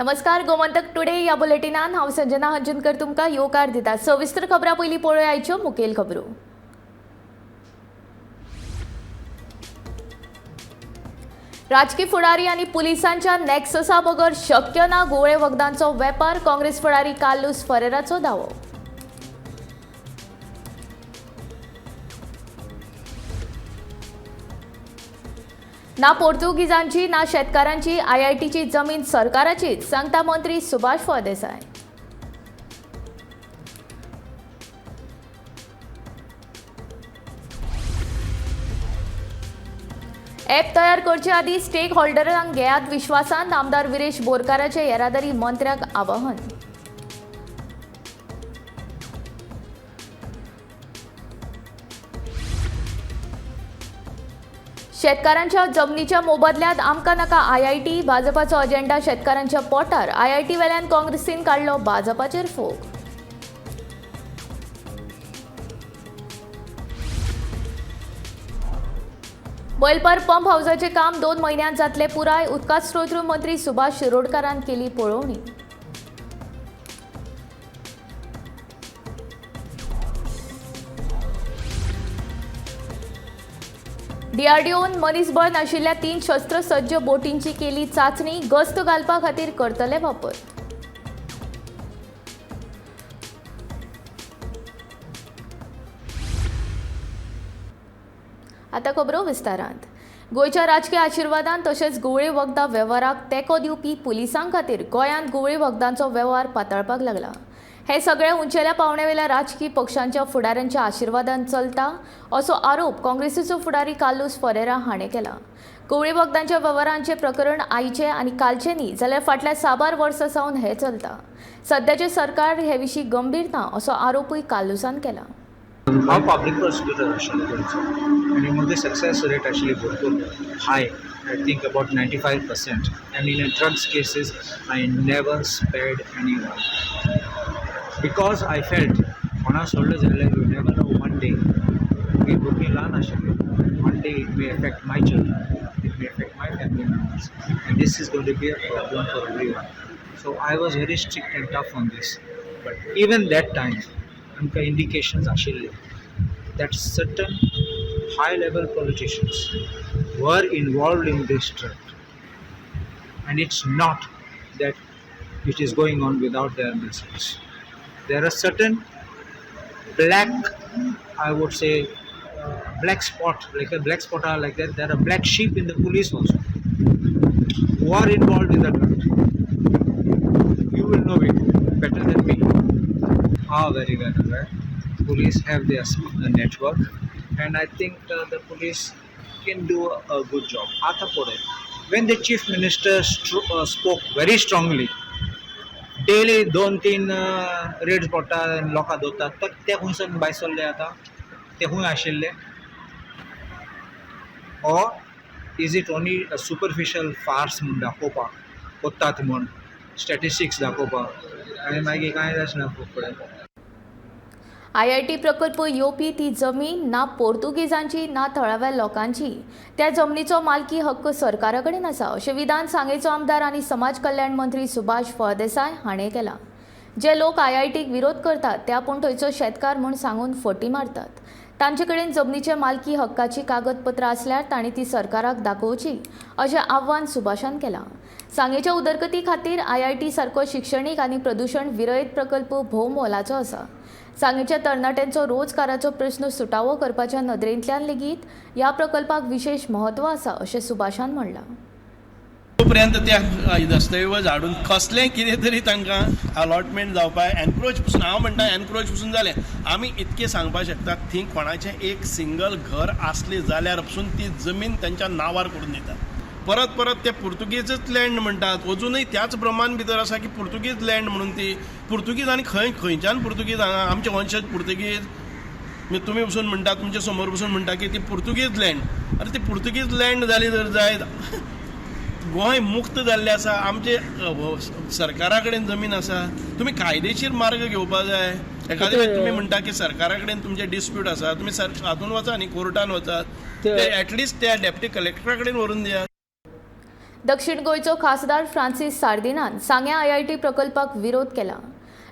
नमस्कार गोमंतक टुडे या बुलेटिनान हांव संजना हंजनकर तुमकां येवकार दिता। सविस्तर खबरां पयलीं पळोवया आयच्यो मुखेल खबरो। राजकीय फुडारी आनी पुलिसांच्या नॅक्ससा बगर शक्य ना गुळे वखदांचो वेपार, काँग्रेस फुडारी कार्लोस फरेराचो दावो। ना पोर्तुगीजांची ना शेतकारांची आयआयटीची जमीन सरकाराचीच, सांगता मंत्री सुभाष फळदेसाय। ॲप तयार करचे आदी स्टेक होल्डरांक घेयात विश्वासान, आमदार विरेश बोरकाराचे येरादारी मंत्र्याक आवाहन। शेतकारांच्या जमनीच्या मोबदल्यात आमकां नाका आयआयटी, भाजपाचो अजेंडा शेतकारांच्या पोटार, आयआयटी वेल्यान काँग्रेसीन काडलो भाजपाचेर फोग। बैलपर पंप हाऊसाचे काम 2 म्हयन्यांत जातले पुराय, उदकात स्रोत मंत्री सुभाष शिरोडकारान केली पळोवणी। डीआरडीओन मनीसबळ नाशिल्ल्या 3 शस्त्रसज्ज बोटींची केली चाचणी, गस्त घालपा खातीर करतले वापर। आता खबरो विस्तारांत। गोयच्या राजकीय आशिर्वादान तशेंच गुळे वखदां वेव्हाराक तेंको दिवपी पुलिसां खातीर गोंयांत गुळे वखदांचो वेव्हार पातळपाक लागला। हे सगळे उंचेल्या पावण्यावेल्या राजकीय पक्षांच्या फुडाऱ्यांच्या आशिर्वादान चलता असो आरोप काँग्रेसीचो फुडारी कार्लोस फरेरा हाणें केला। गुळे वखदांच्या वेव्हारांचे प्रकरण आयचे आनी कालचे न्ही, जाल्यार फाटल्या 6 वर्सां सावन हें चलता। सद्याचे सरकार हे विशीं गंभीर ना असो आरोपूय कार्लोसान केला। हांव पब्लीक प्रोसिक्युटर आशिल्लो गोंयचो आनी म्हजो सक्सेस रेट आशिल्ली भरपूर high, I think about 95%, and in drugs cases I never spared anyone because I felt कोणा सोडलो जाल्यार you never know, one day we भुरगीं ल्हान आशिल्लीं, one day it may affect my children, it may affect my family members, and this is going to be a problem for everyone. So I was very strict and tough on this, but even that time आमकां indications आशिल्ले that certain high level politicians were involved in this trend, and it's not that it is going on without their message. There are certain black, I would say, black spot, like a black spot are like that. There are black sheep in the police also who are involved in the trend. You will know it better than me. Are very well aware. Police have their network, and I think the police can do a good job. Ata pore, when the chief minister spoke very strongly, daily 2-3 raids पडटा, लोकां दोतात, तर ते खंयसून भायर सरले आतां, ते खंय आशिल्ले? Or is it only a superficial farce म्हूण दाखोवपाक कोत्तात म्हूण स्टॅटिस्टिक्स दाखोवपाक आनी मागीर कांय आसना फुडें? आयआयटी प्रकल्प येवपी ती जमीन ना पोर्तुगीजांची ना थळाव्या लोकांची, त्या जमनीचो मालकी हक्क सरकारा कडेन आसा अशें विधान सांगेचो आमदार आनी समाज कल्याण मंत्री सुभाष फळदेसाय हाणें केलां। जे लोक आयआयटीक विरोध करतात ते आपूण थंयचो शेतकार म्हूण सांगून फटी मारतात। तांचे कडेन जमनीचे मालकी हक्काची कागदपत्रां आसल्यार तांणी ती सरकाराक दाखोवची अशें आव्हान सुभाषान केलां। सांगेच्या उदरगती खातीर आयआयटी सारको शिक्षणीक आनी प्रदूशण विरयत प्रकल्प भोव मोलाचो आसा। सांगेच्या तरणाट्यांचो रोजगाराचो प्रश्न सुटावो करपाच्या नदरेंतल्यान लेगीत ह्या प्रकल्पाक विशेष म्हत्व आसा अशें सुभाषान म्हणलां। तोपर्यंत त्या दस्तऐवज हाडून कसलें कितें तरी तांकां अलॉटमेंट जावपाक एनक्रोच पसून, हांव म्हणटा एनक्रोच पसून जालें। आमी इतकें सांगपाक शकतात थंय कोणाचें एक सिंगल घर आसलें जाल्यार पसून ती जमीन तांच्या नांवार करून दितात। परत परत ते पुर्तुगीजच लँड म्हणटात, अजूनय त्याच प्रमाण भितर आसा की पुर्तुगीज लँड म्हणून ती पुर्तुगीज आनी खंयच्यान पुर्तुगीज हांगा आमचे वंशज पुर्तुगीज तुमी पसून म्हणटा, तुमचे समोर पसून म्हणटा की ती पुर्तुगीज लँड। अरे ती पुर्तुगीज लँड जाली जर जायत, गोंय मुक्त जाल्लें आसा, आमचे सरकारा कडेन जमीन आसा, तुमी कायदेशीर मार्ग घेवपाक जाय। एखादे वेळी तुम्ही म्हणटा की सरकारा कडेन तुमचे डिस्प्यूट आसा, तुम्ही हातून वचा न्ही, कोर्टान वचात, ते एटलिस्ट त्या डेप्टी कलेक्टरा कडेन व्हरून दियात। दक्षिण गोंयचो खासदार फ्रांसीस सार्दिनान सांग्या IIT प्रकल्पाक विरोध केला.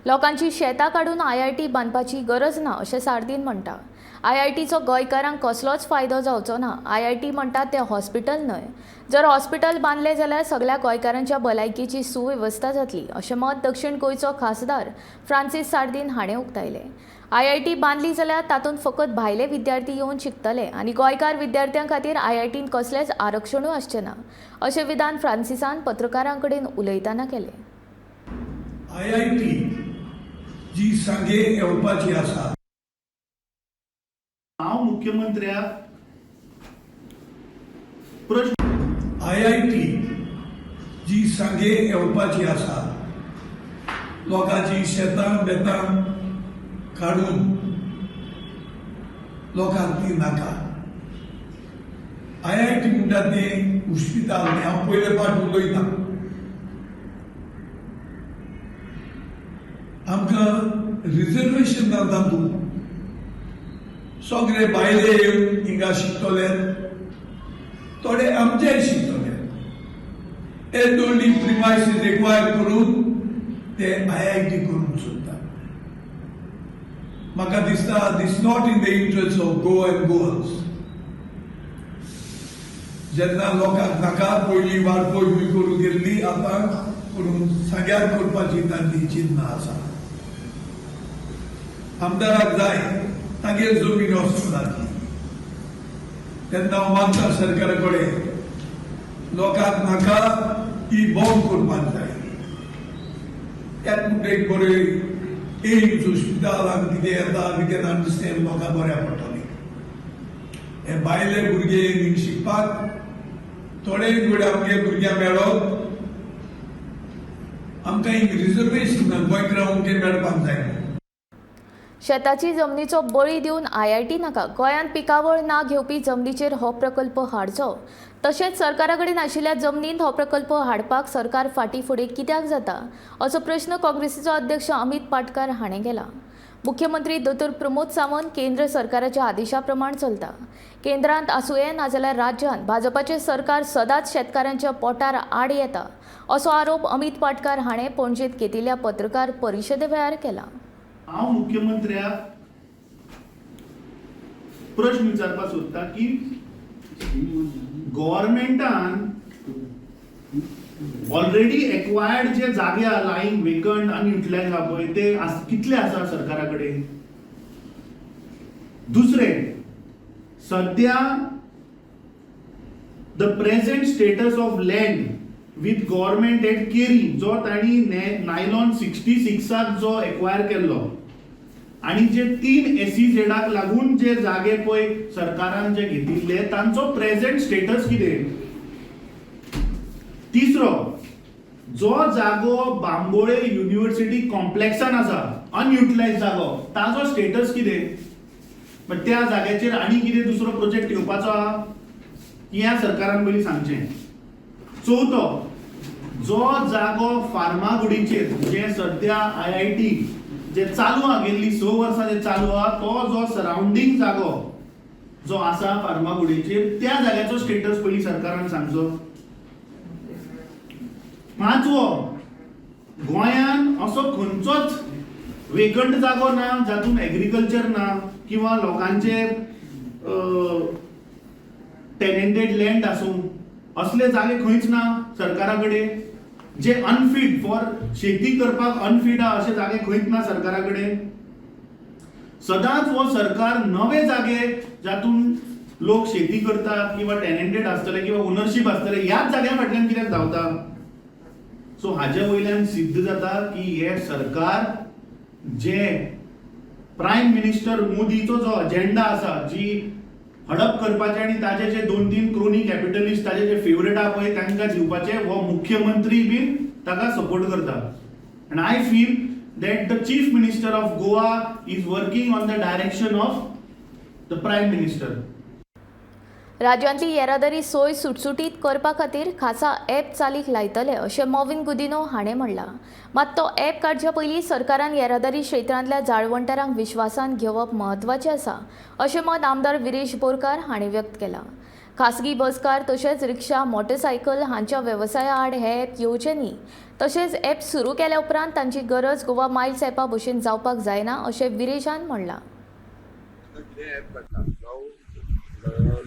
लोकांची शेतां काडून IIT बांदपाची गरज ना अशें सार्दीन म्हणटा. IITचो गोंयकारांक कसलोच फायदो जावचो ना. IIT म्हणटात तें हॉस्पिटल न्हय. जर हॉस्पिटल बांदलें जाल्यार सगळ्या गोंयकारांच्या भलायकेची सुवेवस्था जातली अशें मत दक्षिण गोंयचो खासदार फ्रांसीस सार्दीन हाणें उक्तायलें. IIT बांदली जाल्यार तातूंत फकत भायले विद्यार्थी येवन शिकतले आनी गोंयकार विद्यार्थ्यां खातीर IITन कसलेंच आरक्षणूय आसचें ना अशें विधान फ्रांसिसान पत्रकारां कडेन उलयतना केलें. IIT जी सांगे येवपाची आसा. हांव मुख्यमंत्र्याक प्रश्न IIT जी सांगे येवपाची आसा. लोकांची शेतां बेतां काडून लोकांक ती नाका. IIT म्हणटा तें हॉस्पिटल न्ही. हांव पयले पाट उलयतां. आमकां रिजर्वेशन ना तातूंत. सगळे भायले येवन हिंगा शिकतले, थोडे आमचेय शिकतले. ते दोन्ही प्रिमायसीस रिक्वायर करून ते IIT करून सोदता. म्हाका दिसता this not in the interest of Goan गोअर्स. जेन्ना लोकांक नाका पयलीं वाडपय बी करून गेल्ली, आतां करून सगळ्याक करपाची तांची चिंतना आसा. आमदाराक जाय तागेर जमीन वचपाची. तेन्ना हांव मागता सरकारा कडेन लोकांक नाका ती बंद करपाक जाय. त्यात म्हणटा एक बरें एम्स हॉस्पिटल आनी कितें येता वी कॅन अंडरस्टँड लोकांक बऱ्या पडटलें. हे भायले भुरगे हिंग शिकपाक थोडे कडेन आमगे भुरग्यां मेळप. आमकां हिंग रिजर्वेशन गोंयकारांक मेळपाक जाय. शेताची जमनीचो बळी दिवन IIT नाका. गोंयांत पिकावळ ना घेवपी जमनीचेर हो प्रकल्प हाडचो. तशेंच सरकारा कडेन आशिल्ल्या जमनींत हो प्रकल्प हाडपाक सरकार फाटीं फुडें कित्याक जाता असो प्रश्न काँग्रेसीचो अध्यक्ष अमित पाटकार हाणें केला. मुख्यमंत्री दोतोर प्रमोद सावंत केंद्र सरकाराच्या आदेशा प्रमाण चलता. केंद्रांत आसूंये नाजाल्यार राज्यांत भाजपाचें सरकार सदांच शेतकारांच्या पोटार आड येता असो आरोप अमित पाटकार हाणें पणजेंत घेतिल्ल्या पत्रकार परिशदे वेळार केला. हांव मुख्यमंत्र्याक प्रश्न विचारपाक सोदता की गव्हर्मेंटान ऑलरेडी एक्वायर्ड जे जागे आहा लायंग वेकंट आनी युटिलायज आहा पळय ते कितले आसा सरकारा कडेन. दुसरें, सध्या the present status of land with government at Keri जो तांणी नायलॉन 66 जो एक्वायर केल्लो आणि जे 3 SEZाक लागून जे जागे पळय सरकारान जे घेतिल्ले तांचो प्रेझेंट स्टेटस कितें. तिसरो, जो जागो बांबोळे युनिव्हर्सिटी कॉम्प्लेक्सान आसा अनयुटिलायज जागो ताजो स्टेटस कितें. पण त्या जाग्याचेर आनी कितें दुसरो प्रोजेक्ट येवपाचो आहा की ह्या सरकारान पयलीं सांगचें. चवथो, जो जागो फार्मागुडीचेर जे सध्या IIT जे चालू आहा गेल्ली 6 वर्सां जे चालू आहा तो जो सराउंडिंग जागो जो आसा फार्मागुडीचेर त्या जाग्याचो स्टेटस पयलीं सरकारान सांगचो. पांचवो, गोंयान असो खंयचोच वेकंट जागो ना जातून एग्रीकल्चर ना किंवा लोकांचे टेनेंटेड लँड आसूं असले जागे खंयच ना सरकारा कडेन. जे अनफीट फॉर शेती करपाक अनफीट आहा अशे जागे खंयच ना सरकारा कडेन. सदांच हो सरकार नवे जागे जातून लोक शेती करतात किंवा टेनेंटेड आसतले किंवा ओनरशीप आसतले ह्याच जाग्या फाटल्यान कित्याक धांवता. सो हाजे वयल्यान सिद्ध जाता की हे सरकार जे प्रायम मिनिस्टर मोदीचो जो अजेंडा आसा जी हडप करपाचे आणि ताजे जे 2-3 क्रोनी कॅपिटलिस्ट ताजे जे फेवरेट आहा पळय तांकां दिवपाचे हो मुख्यमंत्री बीन ताका सपोर्ट करता. And I feel that the chief minister of Goa is working on the direction of the prime minister. राज्यांतली येरादारी सोय सुटसुटीत करपा खातीर खासा ॲप चालीक लायतले अशें मॉविन गुदिनो हाणें म्हणलां. मात तो ॲप काडच्या पयलीं सरकारान येरादारी क्षेत्रांतल्या जाळवणदारांक विश्वासान घेवप म्हत्वाचें आसा अशें मत आमदार विरेश बोरकार हाणें व्यक्त केलां. खासगी बसकार तशेंच रिक्षा मोटरसायकल हांच्या वेवसाया आड हे ॲप येवचें तशेंच ॲप सुरू केल्या उपरांत तांची गरज गोवा मायल्स ॲपा भशेन जावपाक जायना अशें विरेशान म्हणलां. कितें ॲप काडटा जावं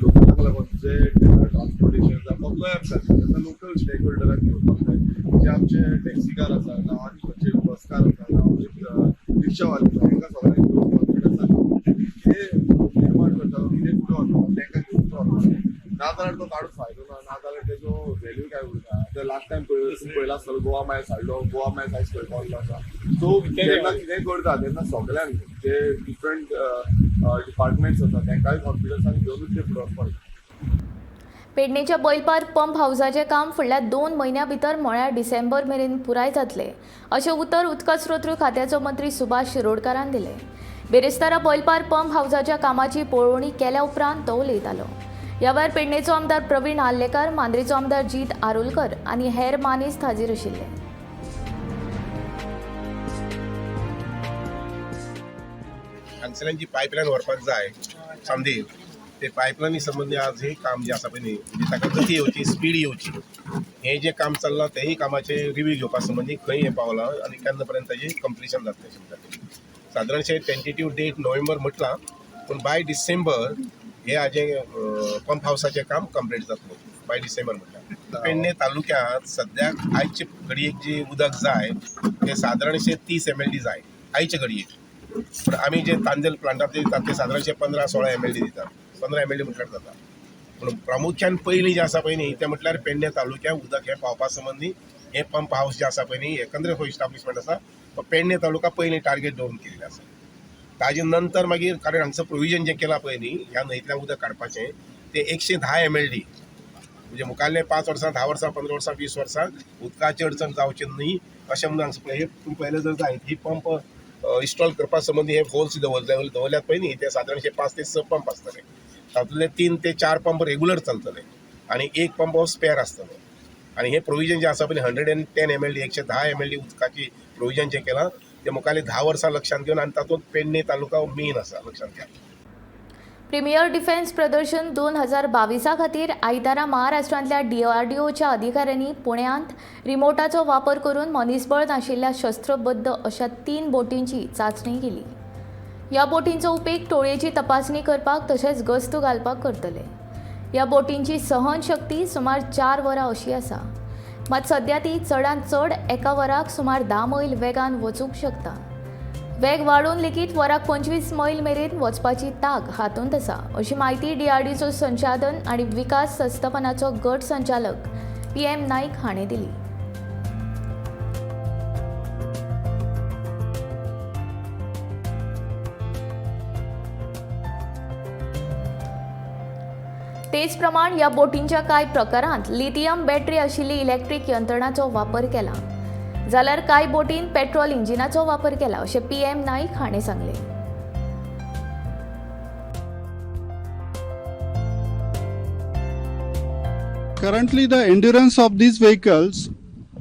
लोकलाक लागून जे ट्रान्सपोर्टेशन कसलो ॲप काडटा तेन्ना लोकल स्टेक होल्डराक घेवपाक जाय. जे आमचे टॅक्सीकार आसा जावं आनी खंयचे बसकार आसा जावं रिक्षावाले आसा तांकां सगळ्यांक घेवन कॉन्फिडन्सान कितें निर्माण करता कितें फुडें वता तांकां घेवन वता. नाजाल्यार तो काडून फायदो ना, नाजाल्यार तेजो व्हॅल्यू काय उरना. ते लास्ट टायम पळयला आसतलो गोवा मायल्स हाडलो, गोवा मायल्स आयज खंय पावल्लो आसा. सो जेन्ना कितेंय करता तेन्ना सगळ्यांक जे डिफरंट डिपार्टमेंट्स आसा तांकांय कॉन्फिडन्सान घेवनूच ते फुडें वचपाक जाय. पेडणेच्या बैलपार पंप हाऊसाचें काम फुडल्या 2 म्हयन्यां भितर म्हळ्यार डिसेंबर मेरेन पुराय जातलें अशें उतर उदका स्रोत खात्याचो मंत्री सुभाष शिरोडकारान दिलें. बेरेस्तारा बैलपार पंप हाऊसाच्या कामाची पळोवणी केल्या उपरांत तो उलयतालो. ह्या वेळार पेडणेचो आमदार प्रवीण आल्लेकर, मांद्रेचो आमदार जीत आरोलकर आनी हेर मानेस्त हाजीर आशिल्ले. हांगसरल्यान जी पायपलायन व्हरपाक जाय चांदेर, ते पायपलायनी संबंधी आज हे काम जे आसा पळय न्ही, म्हणजे ताका गती येवची, स्पीड येवची, हे जे काम चल्लां तेही कामाचे रिव्यू घेवपा संबंधी खंय हें पावलां आनी केन्ना पर्यंत ताजें कंप्लिशन जातलें अशें म्हणटात. सादारणशे टेंटेटिव्ह डेट नोव्हेंबर म्हटलां, पूण बाय डिसेंबर हे हाजें पंप हावसाचें काम कंप्लीट जातलें बाय डिसेंबर म्हटल्यार. पेडणे तालुक्यांत सद्याक आयचे घडयेक जी उदक जाय ते सादारणशे 30 mld जाय आयचे घडयेक. पूण आमी जे तांदेल प्लांटांत दितात ते सादारणशे 15-16 mld दितात. 15 mld म्हटल्यार जाता. पूण प्रामुख्यान पयलीं जें आसा पळय न्ही तें म्हटल्यार पेडणे तालुक्यांत उदक हें पावपा संबंधी हे पंप हावस जे आसा पळय न्ही, एकंदरीत हो इस्टाब्लिशमेंट आसा तो पेडणे तालुका पयलीं टार्गेट दवरून केल्लें आसा. ताजे नंतर मागीर कारण हांगसर प्रोविजन जें केलां पळय न्ही ह्या न्हंयतल्यान उदक काडपाचें ते 110 mld, म्हणजे मुखाल्ले 5 वर्सां, 10 वर्सां, 15 वर्सां, 20 वर्सां उदकाची अडचण जावची न्ही अशें म्हणून हांगसर पळय हे तुमी पयलें जर जायत ही पंप इन्स्टॉल करपा संबंधी हे होल्स दवरल्यात पळय न्ही ते सादारणशे 5 ते 6 पंप आसतले. तातूंतले 3 ते 4 पंप रेग्युलर चलतले आनी 1 पंप हो स्पेअर आसतलो. आनी हे प्रोविजन जें आसा पळय 110 mld 110 mld उदकाची प्रोविजन जें केलां ते मुखाल्ले 10 वर्सां लक्षांत घेवन आनी तातूंत पेडणे तालुका मेन आसा लक्षांत घ्या. प्रिमियर डिफेन्स प्रदर्शन 2022 खातीर आयतारा महाराष्ट्रांतल्या DRDOच्या अधिकाऱ्यांनी पुण्यांत रिमोटाचो वापर करून मनीसबळ नाशिल्ल्या शस्त्रबद्ध अशा 3 बोटींची चांचणी केली. ह्या बोटींचो उपेग टोळयेची तपासणी करपाक तशेंच गस्त घालपाक करतले. ह्या बोटींची सहनशक्ती सुमार 4 वरां अशी आसा, मात सध्या ती चडांत चड एका वराक सुमार 10 मैल वेगान वचूंक शकता. वेग वाडून लेगीत वराक 25 मैल मेरेन वचपाची तांक हातूंत आसा अशी माहिती DRDOचो संचालन आनी विकास संस्थापनाचो गट संचालक PM नाईक हाणें दिली. तेच प्रमाण ह्या बोटींच्या कांय प्रकारांत लिथियम बॅटरी आशिल्ली इलेक्ट्रीक यंत्रणाचो वापर केला, जाल्यार कांय बोटींत पेट्रोल इंजिनाचो वापर केला अशें PM नाईक हाणें सांगलें. Currently, the endurance of these vehicles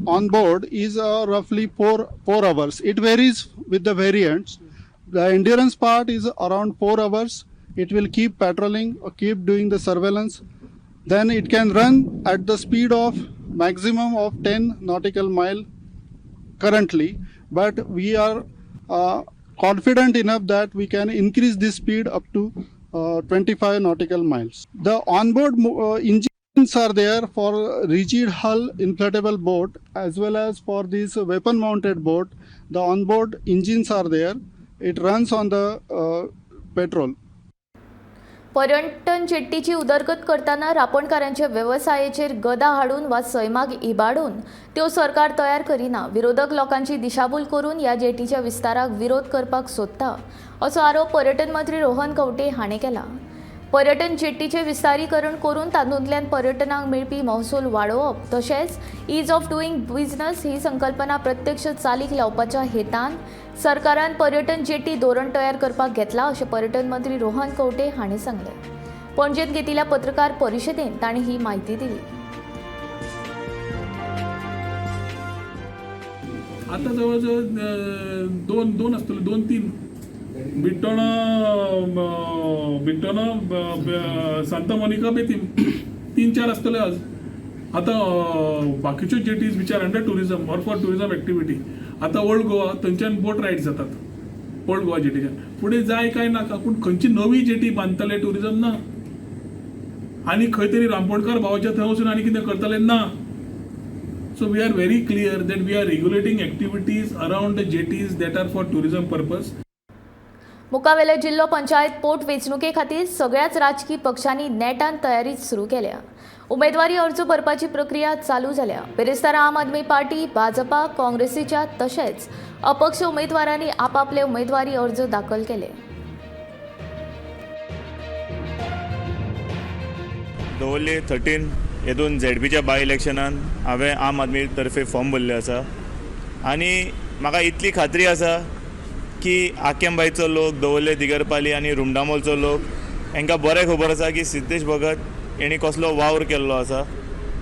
on board is roughly 4 hours. It varies with the variants. The endurance part is around 4 hours. It will keep patrolling or keep doing the surveillance. Then it can run at the speed of maximum of 10 nautical mile currently, but we are confident enough that we can increase this speed up to 25 nautical miles. The onboard engines are there for rigid hull inflatable boat as well as for this weapon mounted boat. The onboard engines are there. It runs on the petrol. पर्यटन जेट्टीची उदरगत करताना रापणकारांच्या वेवसायाचेर गदा हाडून वा सैमाग इबाडून त्यो सरकार तयार करिना, विरोधक लोकांची दिशाभूल करून ह्या जेटीच्या विस्ताराक विरोध करपाक सोदता असो आरोप पर्यटन मंत्री रोहन खंवटे हाणें केला. पर्यटन जेट्टीचे विस्तारीकरण करून तातूंतल्यान पर्यटनाक मेळपी महसूल वाडोवप तशेंच ईज ऑफ डुईंग बिझनेस ही संकल्पना प्रत्यक्ष चालीक लावपाच्या हेतान सरकारान पर्यटन जेट्टी धोरण तयार करपाक घेतला अशें पर्यटन मंत्री रोहन खंवटे हाणें सांगलें. पणजेंत घेतिल्ल्या पत्रकार परिशदेंत तांणी ही म्हायती दिली. आता जवळजवळ दोन असतले 2-3 बिट्टोणा बिल्टोना सांता मोनिका बी 3-4 आसतले आज. आतां बाकीच्यो jetties which are under tourism or for tourism activity, आतां ओल्ड गोवा थंयच्यान बोट रायड जातात ओल्ड गोवा जेटीच्यान. फुडें जाय काय नाका, पूण खंयची नवी जेटी बांदतले टुरिजम ना. आनी खंय तरी रामपोणकार भावाच्या थंय वचून आनी कितें करतले ना. So we are very clear that we are regulating activities around the jetties that are for tourism purpose. मुखावेले जिल्लो पंचायत पोट वेंचणुके खातीर सगळ्याच राजकीय पक्षांनी नेटान तयारी सुरू केल्या. उमेदवारी अर्ज भरपाची प्रक्रिया चालू जाल्या. बिरेस्तार आम आदमी पार्टी, भाजपा, काँग्रेसीच्या तशेंच अपक्ष उमेदवारांनी आपापले उमेदवारी अर्ज दाखल केले. दवरली 13 हेतून झेडपीच्या बाय इलेक्शनान हांवें आम आदमी तर्फे फॉर्म भरले आसा आनी म्हाका इतली खात्री आसा की आकेंबाईचो लोक, दवरले दिगरपाली आनी रुमडामोलचो लोक हांकां बरें खबर आसा की सिद्धेश भगत हेणी कसलो वावर केल्लो आसा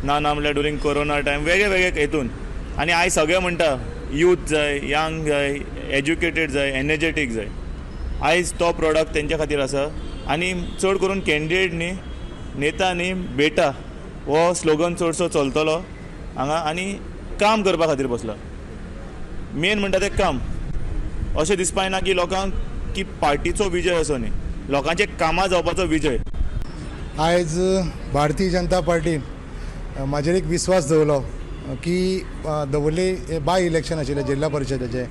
ना म्हणल्यार ड्युरींग कोरोना टायम वेगळे वेगळे हेतून. आनी आयज सगळें म्हणटा यूथ जाय, यंग जाय, एज्युकेटेड जाय, एनर्जेटीक जाय. आयज तो प्रॉडक्ट तेंच्या खातीर आसा आनी चड करून कॅन्डिडेट न्ही, नेता न्ही, बेटा हो स्लोगन चडसो चलतलो हांगा आनी काम करपा खातीर बसला. मेन म्हणटा तें काम. अशें दिसपाक ना की लोकांक की पार्टीचो विजय असो न्ही, लोकांचे कामां जावपाचो विजय. आयज भारतीय जनता पार्टीन म्हाजेर एक विश्वास दवरलो की दवरले बाय इलेक्शन आशिल्लें जिल्हा परिशदेचें,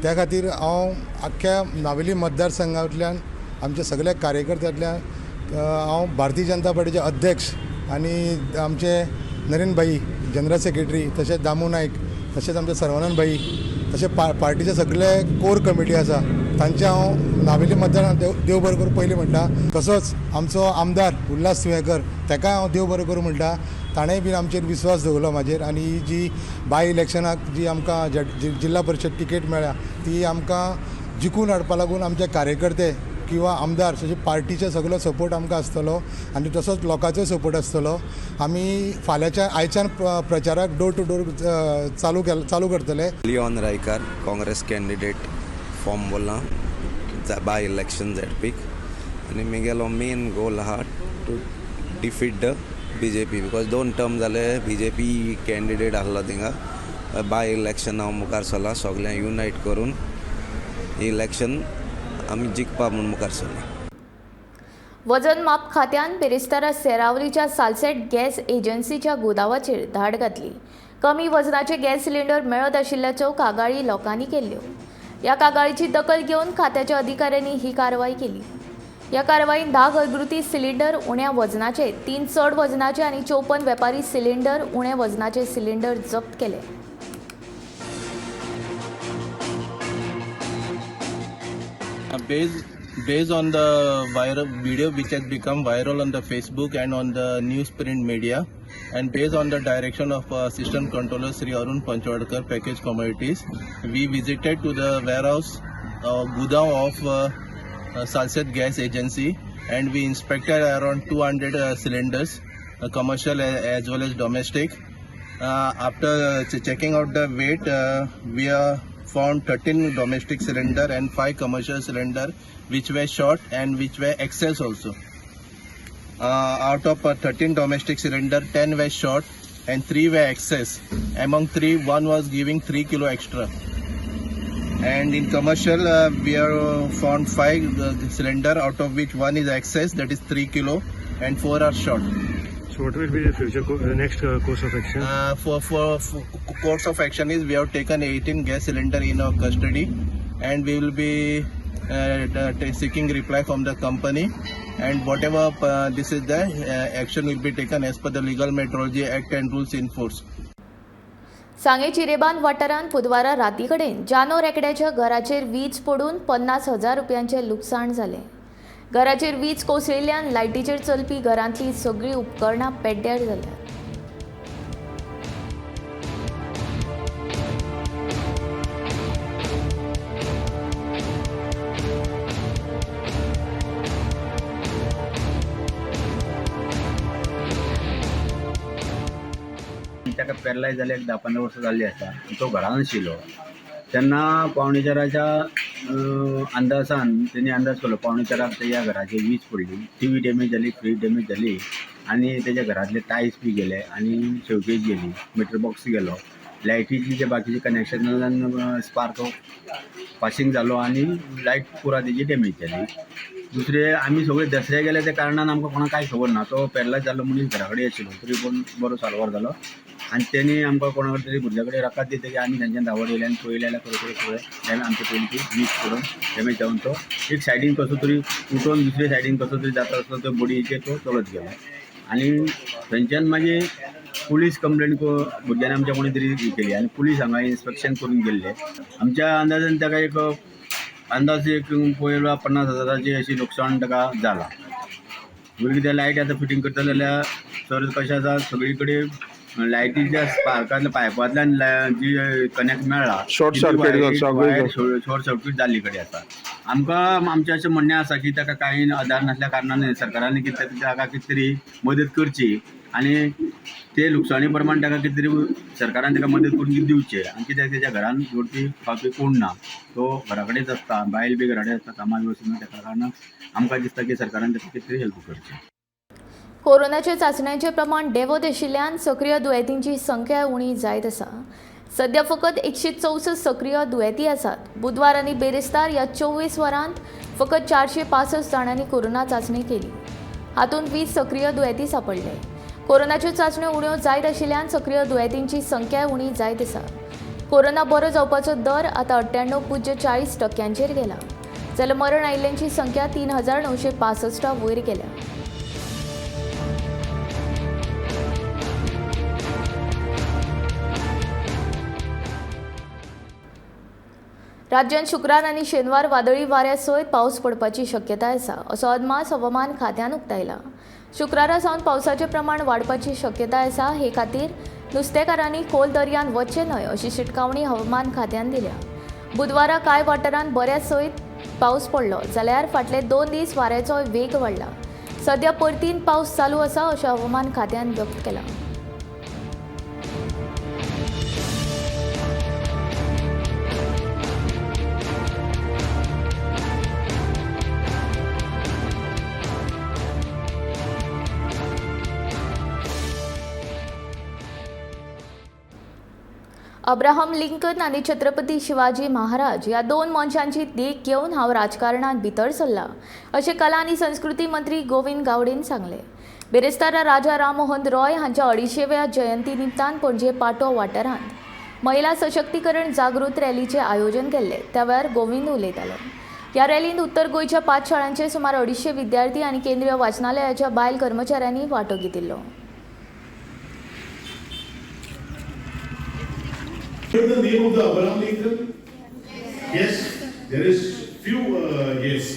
त्या खातीर हांव आख्ख्या नावेली मतदारसंघांतल्यान आमच्या सगळ्या कार्यकर्त्यांतल्यान हांव भारतीय जनता पार्टीचे अध्यक्ष आनी आमचे नरेन भाई जनरल सेक्रेटरी, तशेंच दामू नायक, तशेंच आमचे सर्वानंद भाई, तशें पार्टीचे सगळे कोर कमिटी आसा तांचे हांव नावेली मतदार देव बरें करूं पयलीं म्हणटा. तसोच आमचो आमदार उल्हास सुयेकर ताकाय हांव देव बरें करूं म्हणटा. ताणेंय बीन आमचेर विश्वास दवरलो म्हाजेर आनी ही जी बाय इलेक्शनाक जी आमकां जिल्हा परिशद टिकेट मेळ्ळ्या ती आमकां जिखून हाडपा लागून आमचे कार्यकर्ते किंवा आमदार तशें पार्टीचे सगळो सपोर्ट आमकां आसतलो आनी तसोच लोकांचो सपोर्ट आसतलो. आमी फाल्यांच्या आयच्यान प्रचाराक डोर टू डोर चालू करतले. Leon Raikar Congress candidate form बोलना बाय इलेक्शन झेडपीक आनी म्हगेलो मेन गोल आहा to defeat the BJP because 2 term जाले BJP कॅन्डिडेट आहलो थिंगा. बाय इलेक्शन हांव मुखार सरला सगळ्यांक युनायट करून इलेक्शन आमी जिखपा म्हणून मुखार सरला. वजन माप खात्यान बेरेस्तारा सेरावलीच्या सालसेट गॅस एजन्सीच्या गोदावाचेर धाड घातली. कमी वजनाचे गॅस सिलिंडर मेळत आशिल्ल्याच्यो कागाळी लोकांनी केल्ल्यो. ह्या कागाळीची दखल घेवन खात्याच्या अधिकाऱ्यांनी ही कारवाई केली. ह्या कारवाईन 10 घरगुती सिलिंडर उण्या वजनाचे, 3 चड वजनाचे आनी 54 वेपारी सिलिंडर उण्या वजनाचे सिलिंडर जप्त केले. Based on the viral video which has become viral on the Facebook and on the newsprint media, and based on the direction of Assistant Controller Sri Arun Panchwadkar, Package Commodities, we visited to the warehouse Godown of Salset Gas Agency, and we inspected around 200 cylinders, commercial as well as domestic. After checking out the weight, we found 13 domestic cylinder and 5 commercial cylinder which were short and which were excess also. Out of 13 domestic cylinder, 10 were short and 3 were excess. Among 3, one was giving 3 kilo extra. And in commercial, we have found 5 cylinder, out of which 1 is excess, that is 3 kilo, and 4 are short. So what will be the future next course of action? For course of action is we have taken 18 gas cylinder in our custody, and we will be seeking reply from the company, and whatever this is the action will be taken as per the Legal Metrology Act and rules in force. सांगे चिरेबान वाठारांत बुधवारा राती कडेन जानो रेकड्याच्या घराचेर वीज पडून 50,000 रुपयांचे लुकसाण जालें. घराचेर वीज कोसळिल्ल्यान लायटीचेर चलपी घरांतलीं सगळीं उपकरणां पेड्ड्यार जाल्यात. ताका पॅरलायज जाल्यार 10-15 वर्सां जाल्लीं आसा. तो घरान आशिल्लो. तेन्ना पावणे चाराच्या अंदाजान तेणी अंदाज केलो पावणे चाराक त्या घराची वीज पडली, टीव्ही डॅमेज जाली, फ्रीज डॅमेज जाली आनी तेज्या घरातले टायल्स बी गेले आनी शेवटेज गेली, मिटर बॉक्स गेलो, लायटीची जे बाकीचे कनेक्शनान स्पार्क पासिंग जालो आनी लायट पुरा तेजी डॅमेज जाली. दुसरे आमी सगळे दसऱ्या गेले त्या कारणान आमकां कोणाक कांय खबर ना. तो पॅरलायज जाल्लो मनीस घरा कडेन आशिल्लो तरी पूण बरो साल्वार जालो आनी तेणी आमकां कोणा कडेन तरी भुरग्या कडेन रकाद दितकीर आमी तांच्यान धांवत येयले आनी पळयले जाल्यार खरें तेन्ना आमचे पयलीं ती वीज पडून डॅमेज जावन तो एक सायडीन कसो तरी उठोवन दुसरे सायडीन कसो तरी जाता आसलो तो बडयेचेर तो चलत गेलो आनी थंयच्यान मागीर पुलीस कंप्लेंट भुरग्यांनी आमच्या कोणी तरी केली आनी पुलीस हांगा इन्स्पेक्शन करून गेल्ले. आमच्या अंदाजान ताका एक अंदाज एक पळयलो 50,000ची अशी नुकसाण ताका जाला. भुरगीं ते लायट आतां फिटींग करता जाल्यार सर कशें आसा सगळी कडेन लायटीच्या स्पार्कांतल्या पायपांतल्यान जी कनेक्ट मेळ्ळा शॉर्ट सर्कीट जाल्ली कडेन आसा. आमकां आमचें अशें म्हणणें आसा की ताका कांय आधार नासल्या कारणान सरकारान ताका कितें तरी मदत करची आनी ते लुकसाणी प्रमाण ताका कितें तरी सरकारान ताका मदत करून दिवचें आनी कित्याक तेज्या घरान जोडपी खावपी कोण ना, तो घरा कडेनच आसता, बायल बी घरा कडेन आसता, कामाक वचून ताका कारणान आमकां दिसता की सरकारान ताका कितें तरी हेल्प करची. कोरोनाच्या चाचण्यांचे प्रमाण देंवत आशिल्ल्यान सक्रिय दुयेंतींची संख्या उणी जायत आसा. सध्या फकत 164 सक्रिय दुयेंती आसात. बुधवार आनी बेरेस्तार ह्या 24 वरांत फकत 465 जाणांनी कोरोना चाचणी केली. हातूंत 20 सक्रिय दुयेंती सांपडले. कोरोनाच्यो चाचण्यो उण्यो जायत आशिल्ल्यान सक्रिय दुयेंतींची संख्या उणी जायत आसा. कोरोना बरो जावपाचो दर आतां 98.40% गेला जाल्यार मरण आयिल्ल्यांची संख्या 3,965 वयर गेल्या. राज्यात शुक्रार आनी शेनवार वादळी वाऱ्या सयत पावस पडपाची शक्यताय आसा असो अदमास हवामान खात्यान उक्तायला. शुक्रारा सावन पावसाचें प्रमाण वाडपाची शक्यताय आसा. हे खातीर नुस्तेकारांनी खोल दर्यान वचचें न्हय अशी शिटकावणी हवामान खात्यान दिल्या. बुधवारा कांय वाठारांत बऱ्या सयत पावस पडलो जाल्यार फाटले 2 दीस वाऱ्याचो वेग वाडला. सध्या परतीन पावस चालू आसा अशें हवामान खात्यान व्यक्त केलां. अब्राहम लिंकन आनी छत्रपती शिवाजी महाराज ह्या 2 मनशांची देख घेवन हांव राजकारणांत भितर सरला अशें कला आनी संस्कृती मंत्री गोविंद गावडेन सांगले. बेरेस्तारा राजा राममोहन रॉय हांच्या 250व्या जयंती निमतान पणजे पाटो वाठारांत महिला सशक्तीकरण जागृत रॅलीचें आयोजन केल्लें. त्या वेळार गोविंद उलयताले. ह्या रॅलींत उत्तर गोंयच्या 5 शाळांचे सुमार 250 विद्यार्थी आनी केंद्रीय वाचनालयाच्या बायल कर्मचाऱ्यांनी वांटो घेतिल्लो. Heard the name of the Abraham Lincoln? Yes, there is few. Yes,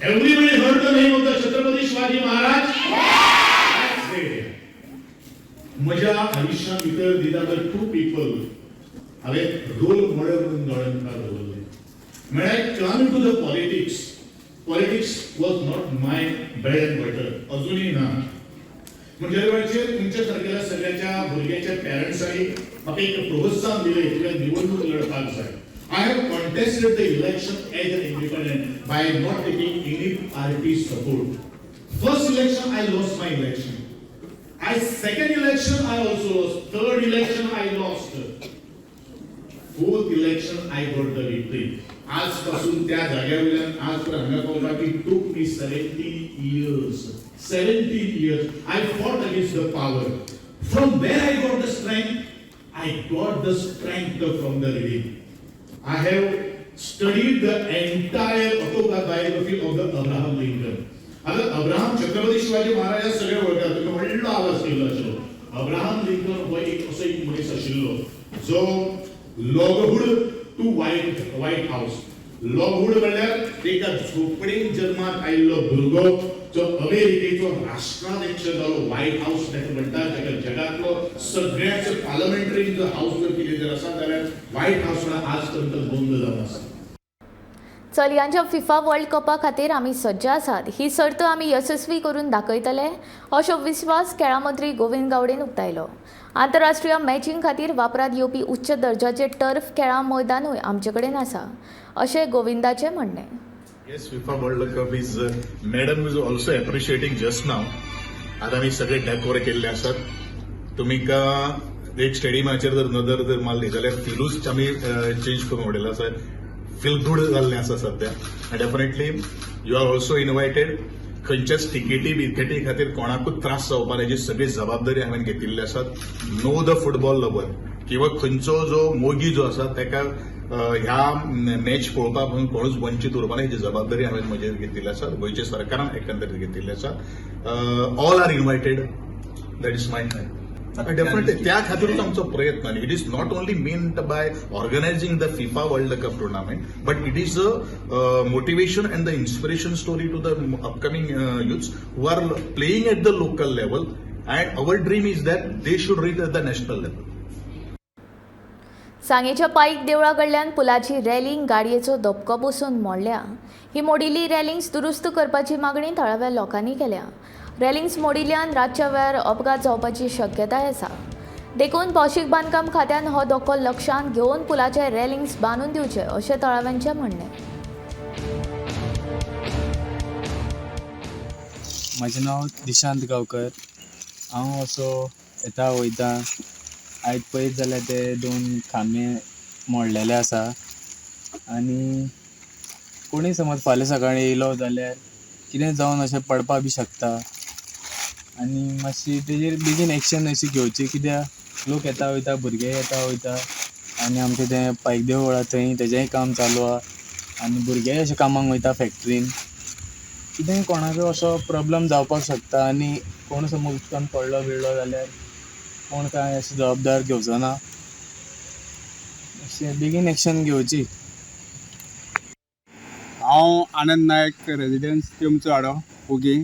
everybody heard the name of the Chhatrapati Shivaji Maharaj. That's great. माझ्या आयुष्यात भितर दिदागर 2 people हांवें रोल मॉडेल म्हणून दोळ्यांकार दवरले. म्हळ्यार come to the politics. Politics was not my bread and butter. अजूनही ना. म्हणजे तुमच्या सारख्या सगळ्याच्या भुरग्याच्या पॅरेंट्सांनी म्हाका एक प्रोत्साहन दिलें तुवें निवडणूक लढपाक जाय. I have contested the election as an independent by not taking any party support. First election I lost my election. Second election I also lost. Third election I lost. Fourth election I got the victory. आजपासून त्या जाग्यावयल्यान आज तर हांगा पावपाक it took me 17 years. 17 years I fought against the power. From where I got the strength? I got the strength from the reading. I have studied the entire autobiography of the Abraham Lincoln. आता Abraham Chhatrapati Shivaji Maharaj सगळे वळखतात. तुम्ही व्हडलो आवाज केलो आशिल्लो. Abraham Lincoln हो एक असो एक मनीस आशिल्लो जो लॉगहूड टू व्हाईट हाऊस. लॉगहूड म्हणल्यार एका झोपडेन जन्मात आयिल्लो भुरगो जो अमेरिकेचो राष्ट्राध्यक्ष जालो. व्हाईट हाऊस ताका म्हणटात. ताका जगातलो सगळ्याच पार्लमेंटरी जो हाऊस जर कितें जर आसा जाल्यार व्हाईट हाऊस आज पर्यंत बंद जावन आसा. चलयांच्या फिफा वर्ल्ड कपा खातीर आमी सज्ज आसात. ही सर्त आमी यशस्वी करून दाखयतले अशो विस्वास खेळा मंत्री गोविंद गावडेन उक्तायलो. आंतरराष्ट्रीय मॅचिंग खातीर वापरात येवपी उच्च दर्जाचे टर्फ खेळा मैदानूय आमचे कडेन आसा अशें गोविंदाचें म्हणणें. Yes, FIFA World Cup is madam is also appreciating just now. आता आमी सगळे डेकोर केल्ले आसात. तुमी एक स्टेडियमाचेर जर नदर जर मारली जाल्यार फिलूच आमी चेंज करून उडयला आसा. फील गुड जाल्लें आसा सध्या. Definitely you are also invited. खंयच्याच बिकेटी खातीर कोणाकूच त्रास जावपा ना हेजी सगळी जबाबदारी हांवें घेतिल्ली आसात. नो द फुटबॉल लवर किंवा खंयचो जो मोगी जो आसा ताका ह्या मॅच पळोवपाक म्हणून कोणूच वंचीत उरपा ना हेजी जबाबदारी हांवें म्हजेर घेतिल्ली आसा. गोंयच्या सरकारान एकंदरीत घेतिल्ली आसा. All are invited. That is my definitely त्या खातीरूच आमचो प्रयत्न. It is not only meant by organising the FIFA world cup tournament but it is a motivation and the inspiration story to the upcoming youths who are playing at the local level, and our dream is that they should reach at the national level. सांगेच्या पायक देवळा कडल्यान पुलाची railing गाडयेचो धपको बसून मोडल्या. ही मोडिल्ली railings दुरुस्त करपाची मागणी थळाव्या लोकांनी केल्या. रॅलिंग्स मोडिल्ल्यान रातच्या वेळार अपघात जावपाची शक्यताय आसा. देखून भौशीक बांदकाम खात्यान हो धोको लक्षांत घेवन पुलाचे रॅलिंग्स बांदून दिवचे अशें थळाव्यांचें म्हणणें. म्हजें नांव दिशांत गांवकर. हांव असो येता वयता. आयज पळयत जाल्यार ते 2 खांबे मोडलेले आसा आनी कोणीय समज फाल्यां सकाळीं येयलो जाल्यार कितें जावन अशें पडपा बी शकता आनी मातशी तेजेर बेगीन एक्शन अशी घेवची. कित्याक लोक येता वयता, भुरगे येता वयता आनी आमचें तें पायक देवूळ थंय तेजेंय काम चालू आहा आनी भुरगेय अशे कामाक वयता फॅक्ट्रीन. कितेंय कोणाकूय असो प्रॉब्लम जावपाक शकता आनी कोण समज उदकान पडलो बिडलो जाल्यार कोण काय अशें जबाबदार घेवचो ना. अशें बेगीन एक्शन घेवची. हांव आनंद नायक रेजिडेंस टिमचो वाडो उगी.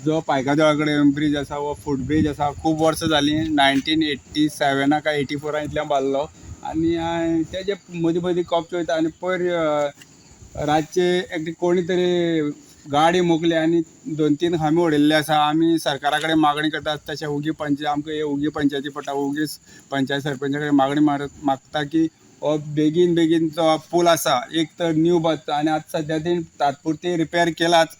जो पायका देवळा कडेन ब्रीज आसा हो फूट ब्रीज आसा. खूब वर्सां जालीं. 1987 काय 84 इतल्यान बांदलो आनी तेजे मदीं मदीं कपच्यो वयता आनी पयर रातचे एक कोणी तरी गाडी मोकली आनी 2-3 खांबे उडयल्ले आसा. आमी सरकारा कडेन मागणी करतात तशें आमकां हे उगी पंचायती पडटा. उगीच पंचायत सरपंचा कडेन मागणी मागता की हो बेगीन जो पूल आसा एक तर न्यू बांदता आनी आतां सद्या ती तात्पुरती रिपेर केलाच.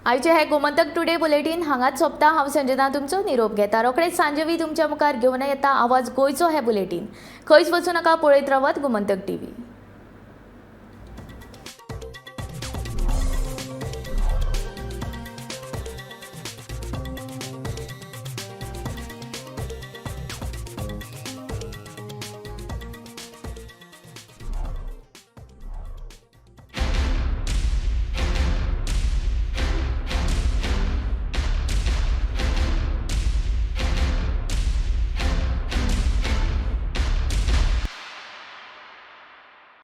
आयचे हे गोमंतक टुडे बुलेटीन हांगाच सोंपता. हांव संजना तुमचो निरोप घेता. रोखडेच सांजवी तुमच्या मुखार घेवन येता आवाज गोंयचो हे बुलेटीन. खंयच वचूं नाका, पळयत रावात गोमंतक टीव्ही.